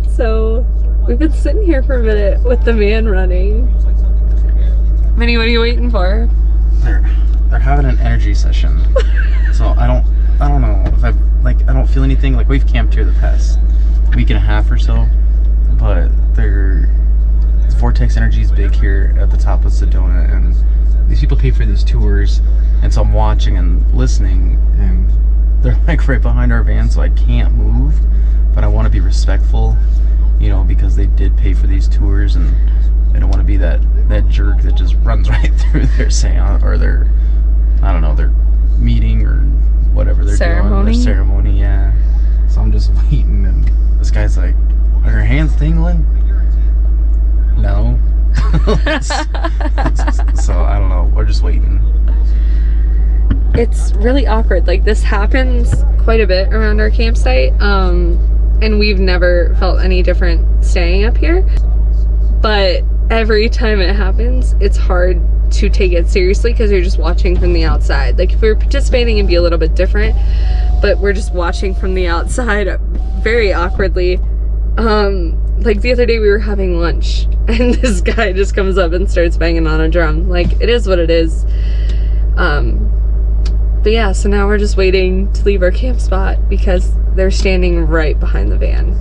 Alright, so we've been sitting here for a minute with the van running. Minnie, what are you waiting for? They're having an energy session. So I don't know if I don't feel anything. Like, we've camped here the past week and a half or so, but Vortex Energy is big here at the top of Sedona, and these people pay for these tours, and so I'm watching and listening, and they're like right behind our van, so I can't move, but I want to be respectful, you know, because they did pay for these tours, and I don't want to be that jerk that just runs right through their seance or their, I don't know, their meeting or whatever they're doing, their ceremony, yeah. So I'm just waiting, and this guy's like, "Are your hands tingling?" No. So I don't know, we're just waiting. It's really awkward. Like, this happens quite a bit around our campsite, and we've never felt any different staying up here, but every time it happens, it's hard to take it seriously because you're just watching from the outside. Like, if we were participating, it'd be a little bit different, but we're just watching from the outside very awkwardly. Like, the other day we were having lunch and this guy just comes up and starts banging on a drum. Like, it is what it is. But yeah, so now we're just waiting to leave our camp spot because they're standing right behind the van.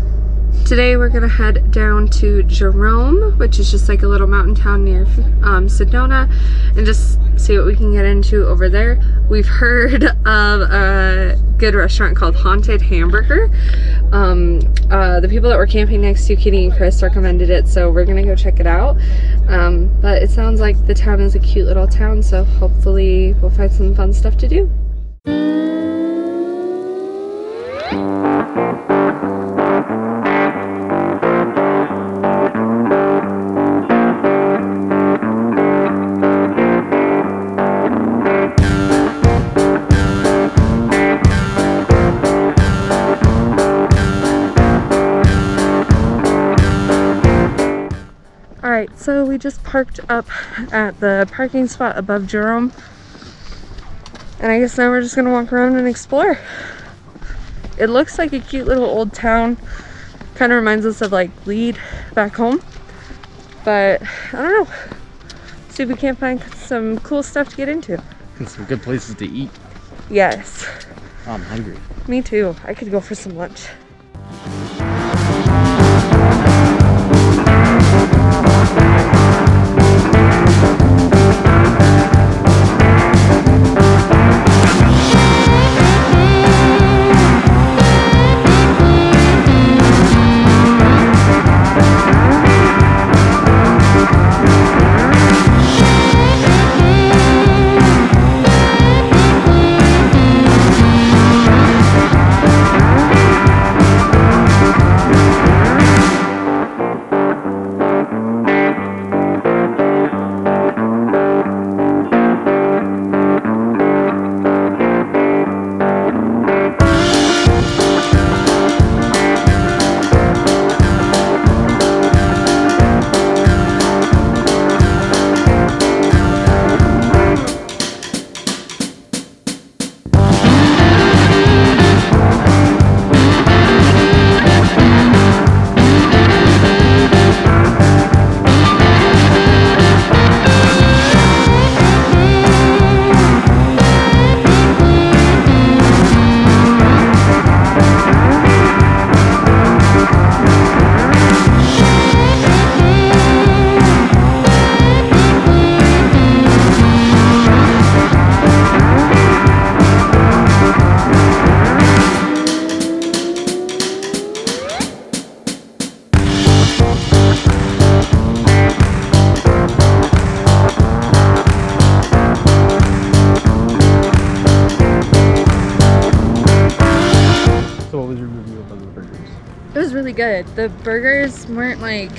Today we're gonna head down to Jerome, which is just like a little mountain town near Sedona, and just see what we can get into over there. We've heard of a good restaurant called Haunted Hamburger. The people that were camping next to, Kitty and Chris, recommended it, so we're gonna go check it out. But it sounds like the town is a cute little town, so hopefully we'll find some fun stuff to do. Alright, so we just parked up at the parking spot above Jerome, and I guess now we're just gonna walk around and explore. It looks like a cute little old town, kind of reminds us of like Lead back home, but I don't know, see if we can't find some cool stuff to get into. And some good places to eat. Yes. Oh, I'm hungry. Me too. I could go for some lunch. It was really good. The burgers weren't like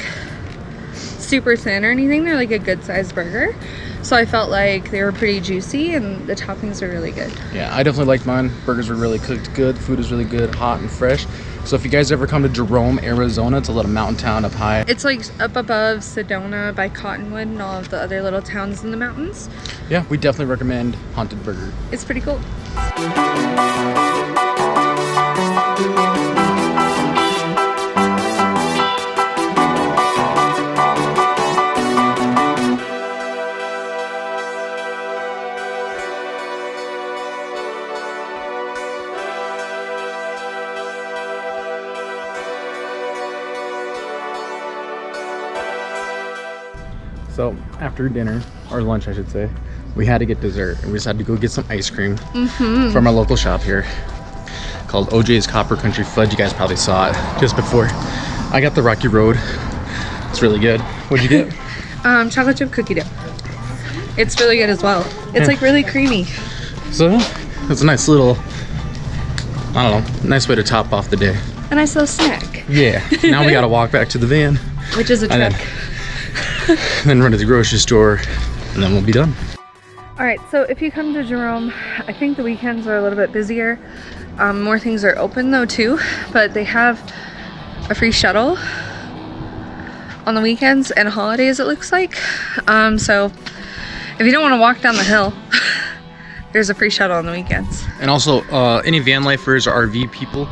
super thin or anything. They're like a good sized burger. So I felt like they were pretty juicy and the toppings were really good. Yeah, I definitely liked mine. Burgers were really cooked good. Food was really good, hot and fresh. So if you guys ever come to Jerome, Arizona, it's a little mountain town up high. It's like up above Sedona by Cottonwood and all of the other little towns in the mountains. Yeah, we definitely recommend Haunted Burger. It's pretty cool. So after dinner, or lunch I should say, we had to get dessert, and we just had to go get some ice cream from our local shop here called OJ's Copper Country Fudge. You guys probably saw it just before. I got the Rocky Road. It's really good. What'd you get? Chocolate chip cookie dough. It's really good as well. It's like really creamy. So it's a nice little, I don't know, nice way to top off the day. A nice little snack. Yeah. Now we gotta walk back to the van. Which is a trick. Then run to the grocery store, and then we'll be done. All right, so if you come to Jerome, I think the weekends are a little bit busier. More things are open though too, but they have a free shuttle on the weekends and holidays, it looks like. So if you don't want to walk down the hill, there's a free shuttle on the weekends. And also, any van lifers or RV people,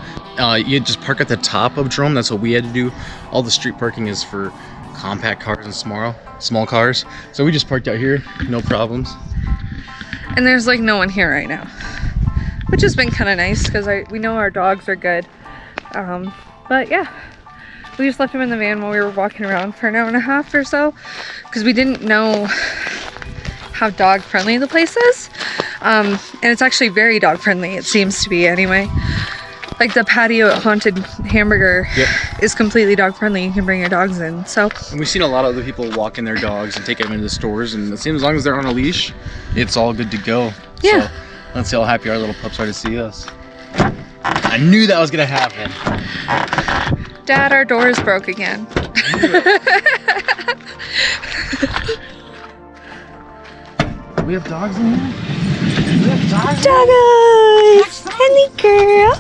you just park at the top of Jerome. That's what we had to do. All the street parking is for compact cars and small cars. So we just parked out here, no problems. And there's like no one here right now, which has been kind of nice because we know our dogs are good. But yeah, we just left them in the van while we were walking around for an hour and a half or so because we didn't know how dog friendly the place is. And it's actually very dog friendly, it seems to be anyway. Like the patio at Haunted Hamburger is completely dog friendly. You can bring your dogs in. So, and we've seen a lot of other people walking their dogs and take them into the stores, and it seems as long as they're on a leash, it's all good to go. Yeah. So let's see how happy our little pups are to see us. I knew that was gonna happen. Dad, our doors broke again. We have dogs in here? We have dogs? Doggos! Honey girl!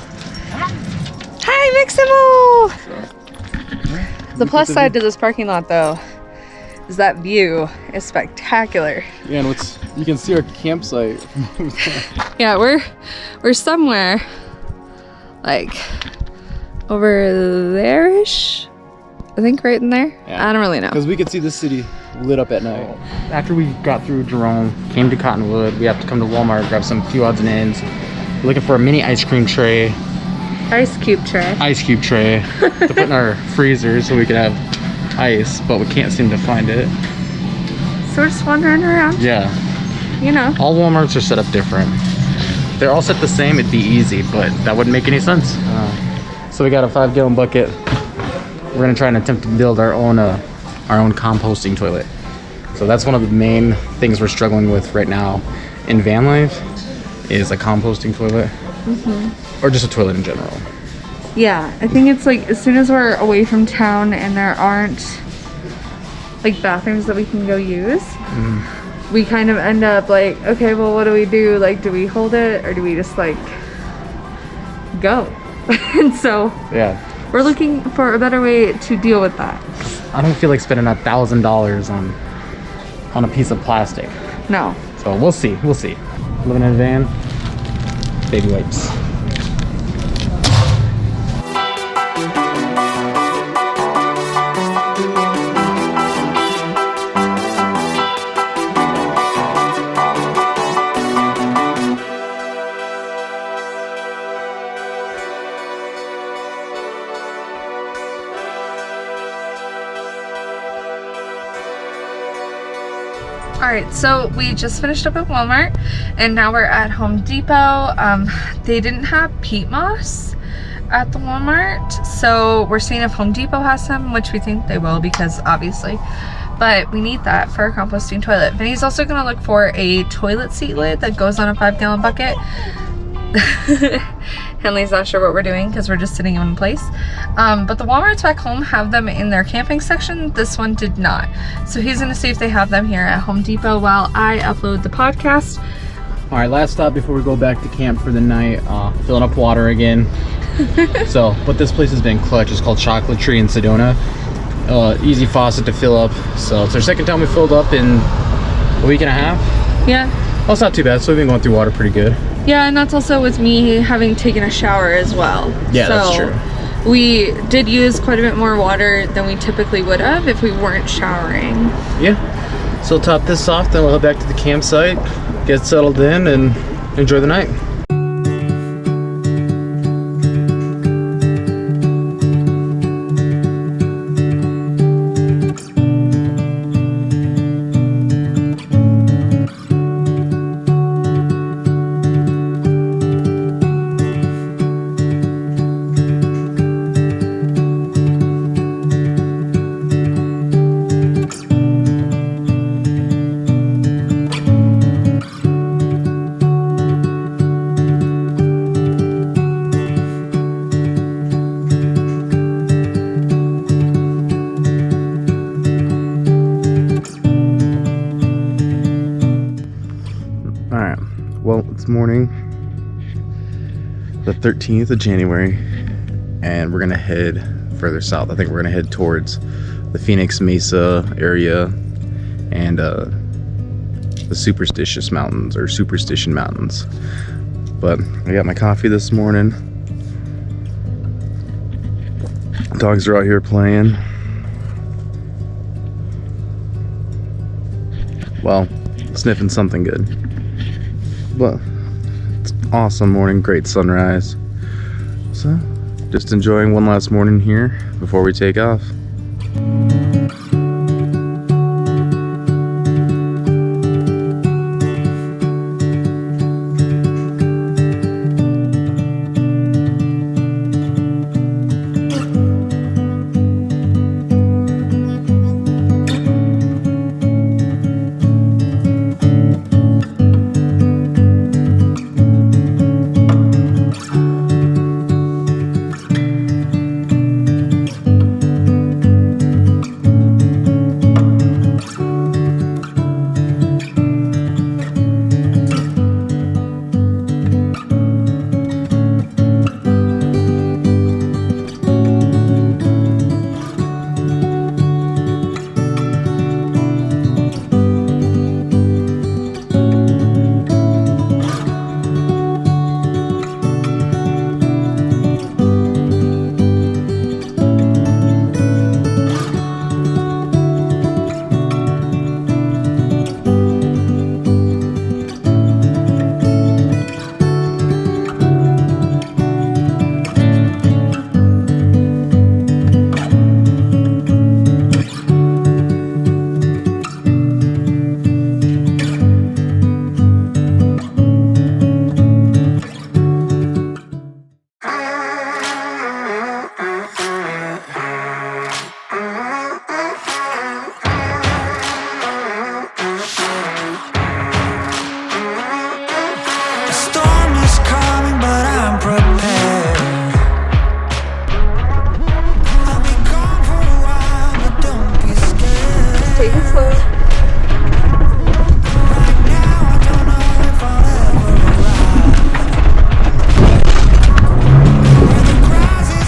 Hi, Miximo! The plus side to this parking lot, though, is that view is spectacular. Yeah, and you can see our campsite. Yeah, we're somewhere like over there-ish. I think right in there. Yeah. I don't really know. Because we could see the city lit up at night. After we got through Jerome, came to Cottonwood, we have to come to Walmart, grab some few odds and ends. We're looking for a mini ice cream tray. Ice cube tray. Ice cube tray to put in our freezer so we could have ice, but we can't seem to find it. So we're just wandering around. Yeah. You know. All Walmarts are set up different. If they're all set the same, it'd be easy, but that wouldn't make any sense. So we got a 5-gallon bucket. We're gonna try and attempt to build our own composting toilet. So that's one of the main things we're struggling with right now in van life is a composting toilet. Or just a toilet in general. Yeah, I think it's like as soon as we're away from town and there aren't like bathrooms that we can go use, we kind of end up like, okay, well, what do we do? Like, do we hold it or do we just like go? And so yeah, we're looking for a better way to deal with that. I don't feel like spending $1,000 on a piece of plastic. No. So we'll see. Living in a van, baby wipes. Alright, so we just finished up at Walmart and now we're at Home Depot. They didn't have peat moss at the Walmart, so we're seeing if Home Depot has some, which we think they will because obviously, but we need that for a composting toilet. Vinny's also going to look for a toilet seat lid that goes on a 5-gallon bucket. Henley's not sure what we're doing because we're just sitting in place. But the Walmarts back home have them in their camping section. This one did not. So he's going to see if they have them here at Home Depot while I upload the podcast. All right, last stop before we go back to camp for the night. Filling up water again. But this place has been clutch. It's called Chocolate Tree in Sedona. Easy faucet to fill up. So it's our second time we filled up in a week and a half. Yeah. Well, it's not too bad. So we've been going through water pretty good. Yeah, and that's also with me having taken a shower as well. Yeah, so that's true. We did use quite a bit more water than we typically would have if we weren't showering. Yeah. So we'll top this off, then we'll head back to the campsite, get settled in, and enjoy the night. It's morning, the 13th of January, and we're gonna head further south. I think we're gonna head towards the Phoenix Mesa area and the Superstition Mountains. But I got my coffee this morning. Dogs are out here playing. Well, sniffing something good. But it's an awesome morning, great sunrise. So, just enjoying one last morning here before we take off.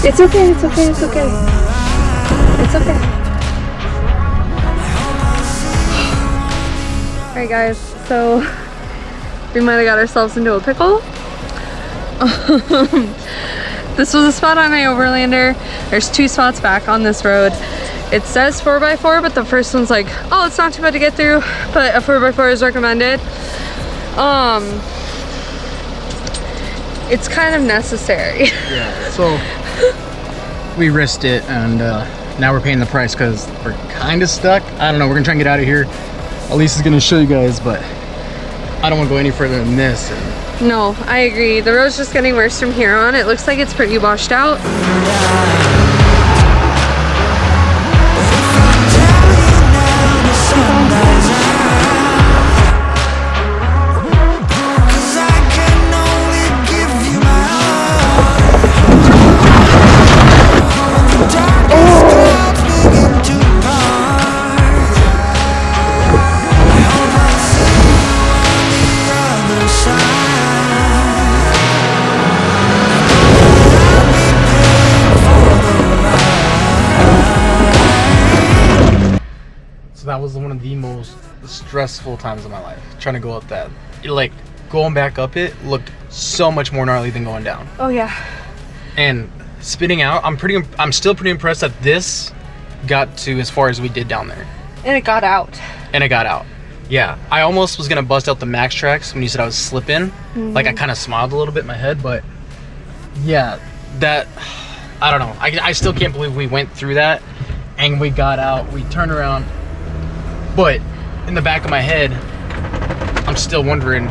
It's okay, it's okay, it's okay. It's okay. Alright guys, so we might have got ourselves into a pickle. This was a spot on my overlander. There's 2 spots back on this road. It says 4x4, but the first one's like, oh, it's not too bad to get through, but a 4x4 is recommended. It's kind of necessary. Yeah, so we risked it, and now we're paying the price because we're kind of stuck. I don't know, we're gonna try and get out of here. Elise is gonna show you guys, but I don't want to go any further than this. No, I agree. The road's just getting worse from here on. It looks like it's pretty washed out. So that was one of the most stressful times of my life, trying to go up that. Like, going back up it looked so much more gnarly than going down. Oh yeah. And spitting out, I'm still pretty impressed that this got to as far as we did down there. And it got out. And it got out. Yeah, I almost was gonna bust out the max tracks when you said I was slipping. Like, I kind of smiled a little bit in my head, but yeah, that, I don't know. I still can't believe we went through that and we got out, we turned around. But in the back of my head, I'm still wondering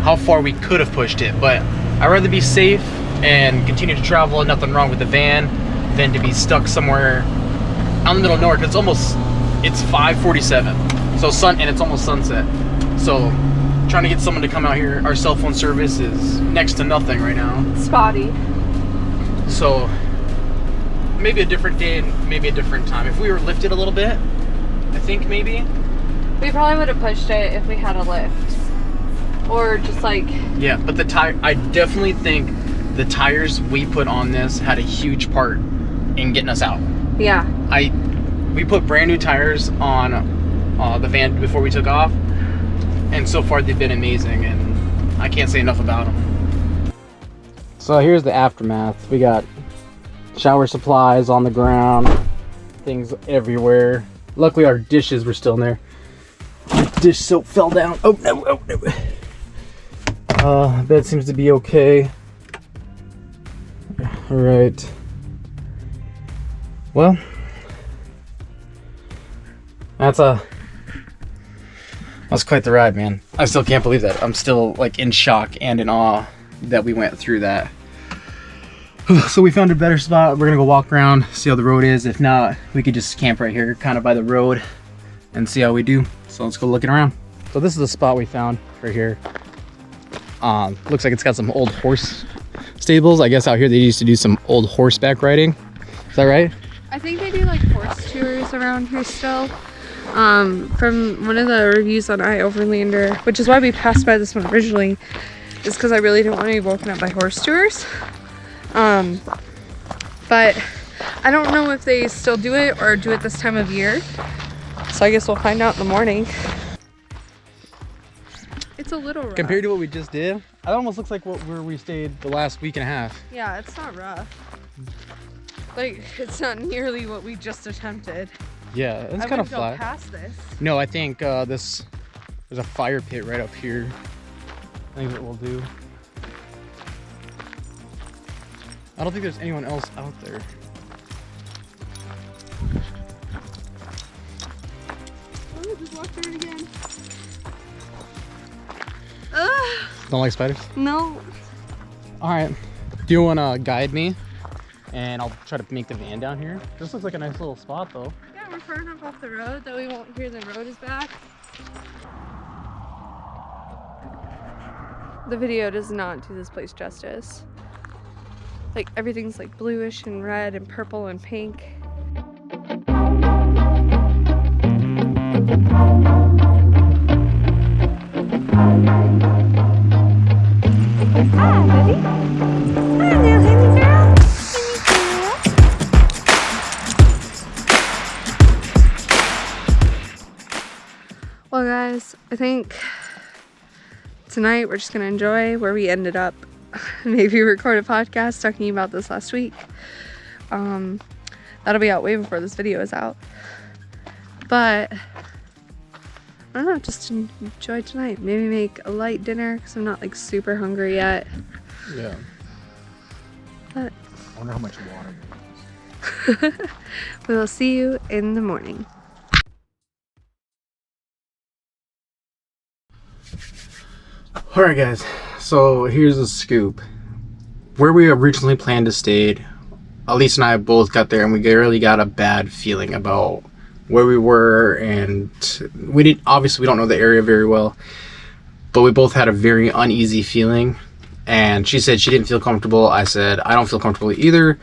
how far we could have pushed it. But I'd rather be safe and continue to travel, nothing wrong with the van, than to be stuck somewhere out in the middle of nowhere. Because it's 5:47, so and it's almost sunset. So trying to get someone to come out here, our cell phone service is next to nothing right now. Spotty. So maybe a different day and maybe a different time. If we were lifted a little bit, I think maybe. We probably would have pushed it if we had a lift. or just like... Yeah, but the tire, I definitely think the tires we put on this had a huge part in getting us out. Yeah. We put brand new tires on the van before we took off, and so far they've been amazing, and I can't say enough about them. So here's the aftermath. We got shower supplies on the ground, things everywhere. Luckily our dishes were still in there. Dish soap fell down. Oh no, oh no. Bed seems to be okay. All right. Well, that's quite the ride, man. I still can't believe that. I'm still like in shock and in awe that we went through that. So we found a better spot. We're gonna go walk around, see how the road is. If not, we could just camp right here, kind of by the road, and see how we do. So let's go looking around. So this is the spot we found right here. Looks like it's got some old horse stables. I guess out here they used to do some old horseback riding. Is that right? I think they do like horse tours around here still. From one of the reviews on iOverlander, which is why we passed by this one originally, is because I really didn't want to be woken up by horse tours. But I don't know if they still do it or do it this time of year. So I guess we'll find out in the morning. It's a little rough. Compared to what we just did, it almost looks like where we stayed the last week and a half. Yeah, it's not rough. Like, it's not nearly what we just attempted. Yeah, it's kind of flat. Go past this. No, I think there's a fire pit right up here. I think what we'll do. I don't think there's anyone else out there. Oh, just walk through it again. Don't like spiders? No. All right. Do you want to guide me? And I'll try to make the van down here. This looks like a nice little spot, though. Yeah, we're far enough off the road that we won't hear the road is back. The video does not do this place justice. Like, everything's like bluish and red and purple and pink. Hi, buddy. Hi, little honey girl. Well, guys, I think tonight we're just gonna enjoy where we ended up. Maybe record a podcast talking about this last week. That'll be out way before this video is out. But I don't know, just enjoy tonight. Maybe make a light dinner because I'm not like super hungry yet. Yeah. But I wonder how much water there is. we will see you in the morning. Alright guys, so here's the scoop. Where we originally planned to stay, Elise and I both got there and we really got a bad feeling about where we were, and obviously we don't know the area very well, but we both had a very uneasy feeling, and she said she didn't feel comfortable. I said I don't feel comfortable either.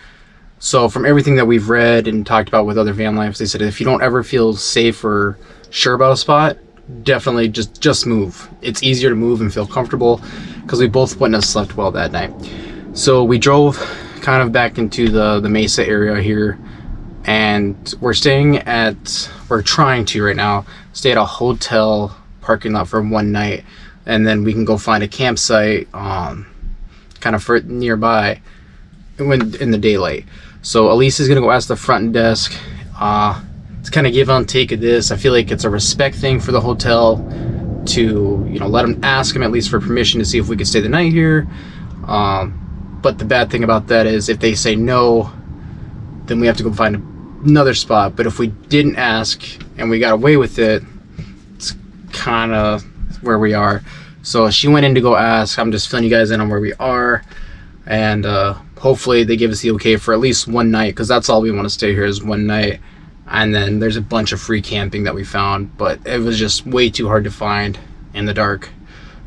So from everything that we've read and talked about with other van lives, they said if you don't ever feel safe or sure about a spot, definitely just move. It's easier to move and feel comfortable, because we both wouldn't have slept well that night. So we drove kind of back into the Mesa area here, and we're trying to right now stay at a hotel parking lot for one night, and then we can go find a campsite kind of nearby in the daylight. So Elise is gonna go ask the front desk to kind of give and take of this. I feel like it's a respect thing for the hotel to, let them ask them at least for permission to see if we could stay the night here. But the bad thing about that is if they say no, then we have to go find another spot. But if we didn't ask and we got away with it, it's kind of where we are. So she went in to go ask. I'm just filling you guys in on where we are, and hopefully they give us the okay for at least one night, because that's all we want to stay here is one night. And then there's a bunch of free camping that we found, but it was just way too hard to find in the dark.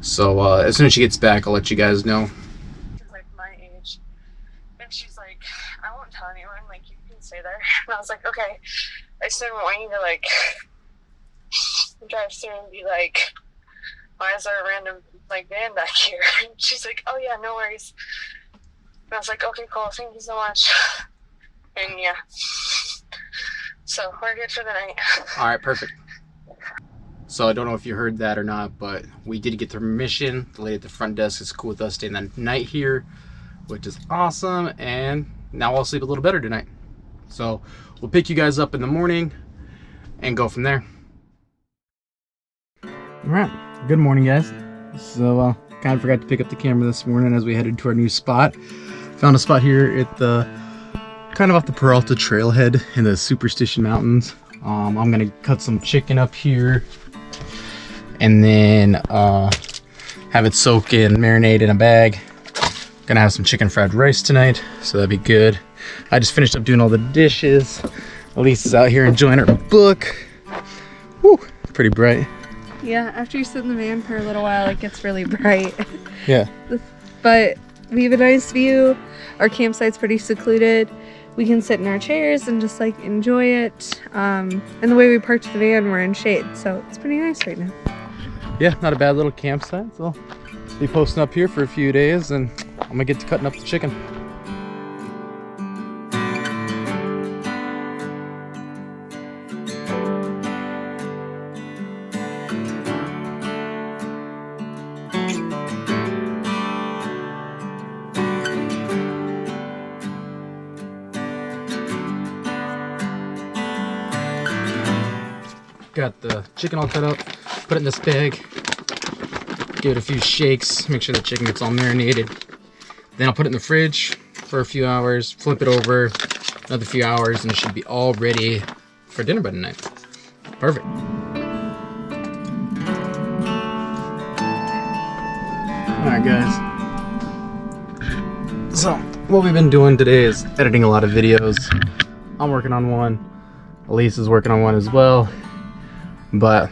So as soon as she gets back, I'll let you guys know. She's like my age, and she's like, I won't tell anyone, like, you can stay there. And I was like, okay. I just didn't want you to like drive through and be like, why is there a random like van back here? And she's like, oh yeah, no worries. And I was like, okay, cool, thank you so much. And yeah, so we're good for the night. All right, perfect. So I don't know if you heard that or not, but we did get the permission. The lady at the front desk is cool with us staying the night here, which is awesome. And now I'll sleep a little better tonight. So we'll pick you guys up in the morning and go from there. All right, good morning, guys. So kind of forgot to pick up the camera this morning as we headed to our new spot. Found a spot here at the kind of off the Peralta trailhead in the Superstition Mountains. I'm gonna cut some chicken up here and then have it soak in, marinate in a bag. Gonna have some chicken fried rice tonight, so that'd be good. I just finished up doing all the dishes. Elise is out here enjoying her book. Woo, pretty bright. Yeah, after you sit in the van for a little while, it gets really bright. Yeah. But we have a nice view. Our campsite's pretty secluded. We can sit in our chairs and just like enjoy it. And the way we parked the van, we're in shade, so it's pretty nice right now. Yeah, not a bad little campsite. So I'll be posting up here for a few days and I'm gonna get to cutting up the chicken. Got the chicken all cut up, put it in this bag, give it a few shakes, make sure the chicken gets all marinated. Then I'll put it in the fridge for a few hours, flip it over, another few hours, and it should be all ready for dinner by tonight. Perfect. Alright guys, so what we've been doing today is editing a lot of videos. I'm working on one, Elise is working on one as well. But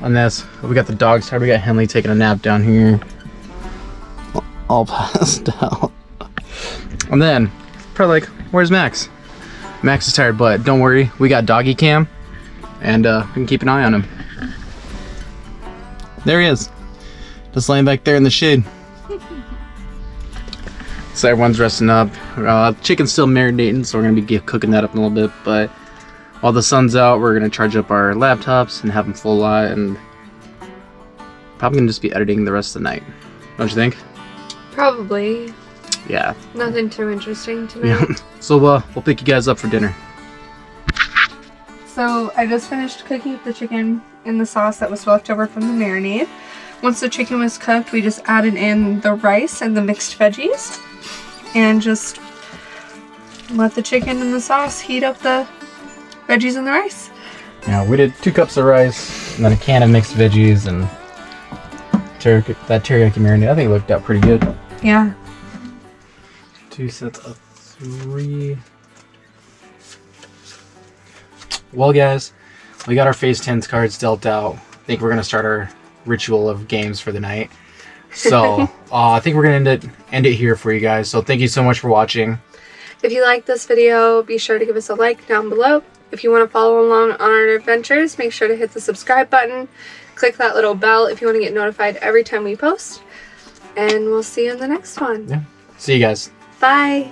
on this, we got the dogs tired. We got Henley taking a nap down here, all passed out. And then probably like, where's Max? Max is tired, but don't worry, we got doggy cam, and we can keep an eye on him. There he is, just laying back there in the shade. So everyone's resting up. Chicken's still marinating, so we're gonna be cooking that up in a little bit. But while the sun's out, we're gonna charge up our laptops and have them full lot, and probably gonna just be editing the rest of the night. Don't you think? Probably. Yeah. Nothing too interesting tonight. Yeah. So we'll pick you guys up for dinner. So I just finished cooking up the chicken in the sauce that was left over from the marinade. Once the chicken was cooked, we just added in the rice and the mixed veggies and just let the chicken and the sauce heat up the veggies and the rice. Yeah, we did 2 cups of rice and then a can of mixed veggies and that teriyaki marinade. I think it looked out pretty good. Yeah. 2 sets of 3. Well guys, we got our phase 10s cards dealt out. I think we're gonna start our ritual of games for the night. So I think we're gonna end it here for you guys. So thank you so much for watching. If you like this video, be sure to give us a like down below. If you want to follow along on our adventures, make sure to hit the subscribe button. Click that little bell if you want to get notified every time we post. And we'll see you in the next one. Yeah. See you guys. Bye.